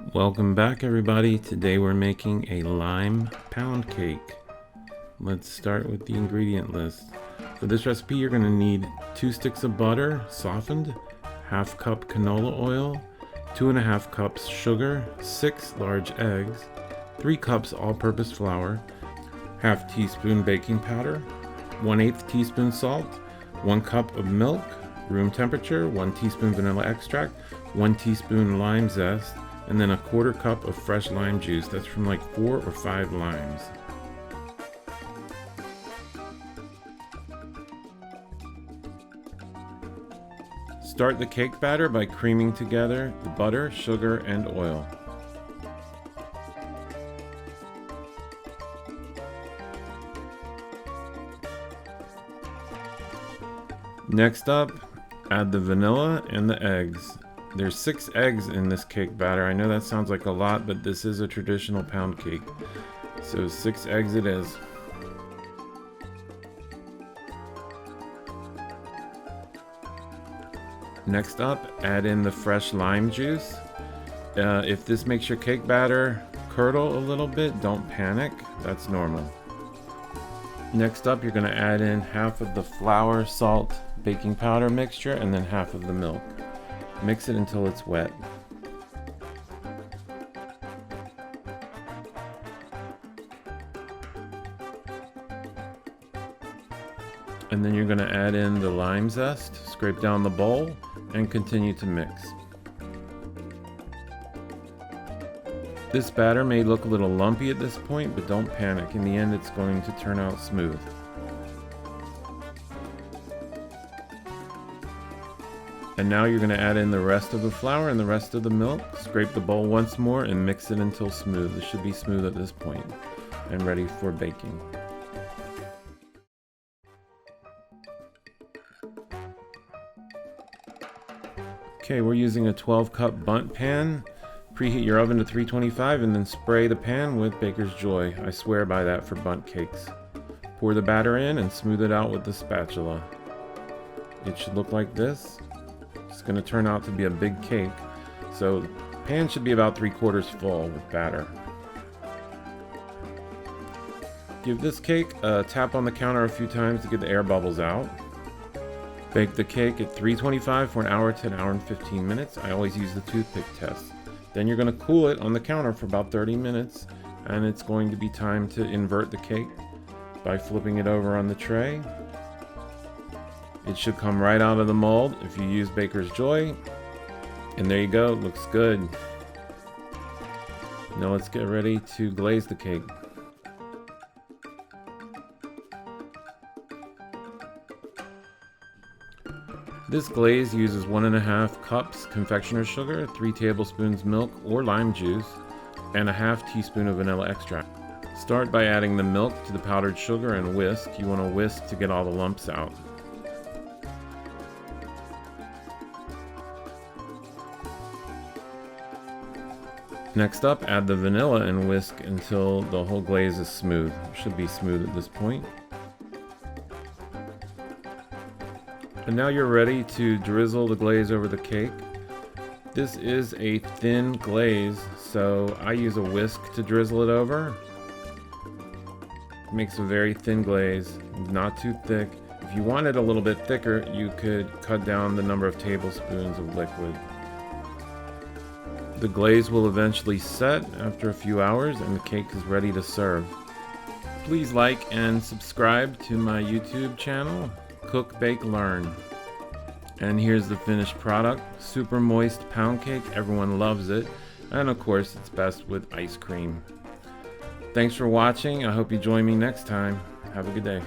Welcome back, everybody. Today we're making a lime pound cake. Let's start with the ingredient list. For this recipe you're going to need 2 sticks of butter softened, ½ cup canola oil, 2½ cups sugar, 6 large eggs, 3 cups all-purpose flour, ½ teaspoon baking powder, 1/8 teaspoon salt, 1 cup of milk, room temperature, 1 teaspoon vanilla extract, 1 teaspoon lime zest, and then 1/4 cup of fresh lime juice. That's from like 4 or 5 limes. Start the cake batter by creaming together the butter, sugar, and oil. Next up, add the vanilla and the eggs. There's 6 eggs in this cake batter. I know that sounds like a lot, but this is a traditional pound cake. So 6 eggs it is. Next up, add in the fresh lime juice. If this makes your cake batter curdle a little bit, don't panic. That's normal. Next up, you're going to add in half of the flour, salt, baking powder mixture, and then half of the milk. Mix it until it's wet. And then you're going to add in the lime zest, scrape down the bowl, and continue to mix. This batter may look a little lumpy at this point, but don't panic. In the end, it's going to turn out smooth. And now you're going to add in the rest of the flour and the rest of the milk. Scrape the bowl once more and mix it until smooth. It should be smooth at this point and ready for baking. Okay, we're using a 12-cup bundt pan. Preheat your oven to 325 and then spray the pan with Baker's Joy. I swear by that for bundt cakes. Pour the batter in and smooth it out with the spatula. It should look like this. It's going to turn out to be a big cake, so the pan should be about 3/4 full with batter. Give this cake a tap on the counter a few times to get the air bubbles out. Bake the cake at 325 for an hour to an hour and 15 minutes. I always use the toothpick test. Then you're going to cool it on the counter for about 30 minutes, and it's going to be time to invert the cake by flipping it over on the tray. It should come right out of the mold if you use Baker's Joy. And there you go, it looks good. Now let's get ready to glaze the cake. This glaze uses 1½ cups confectioner's sugar, 3 tablespoons milk or lime juice, and ½ teaspoon of vanilla extract. Start by adding the milk to the powdered sugar and whisk. You want to whisk to get all the lumps out. Next up, add the vanilla and whisk until the whole glaze is smooth. It should be smooth at this point. And now you're ready to drizzle the glaze over the cake. This is a thin glaze, so I use a whisk to drizzle it over. It makes a very thin glaze, not too thick. If you want it a little bit thicker, you could cut down the number of tablespoons of liquid. The glaze will eventually set after a few hours and the cake is ready to serve. Please like and subscribe to my YouTube channel, CookBakeLearn. And here's the finished product. Super moist pound cake, everyone loves it. And of course, it's best with ice cream. Thanks for watching. I hope you join me next time. Have a good day.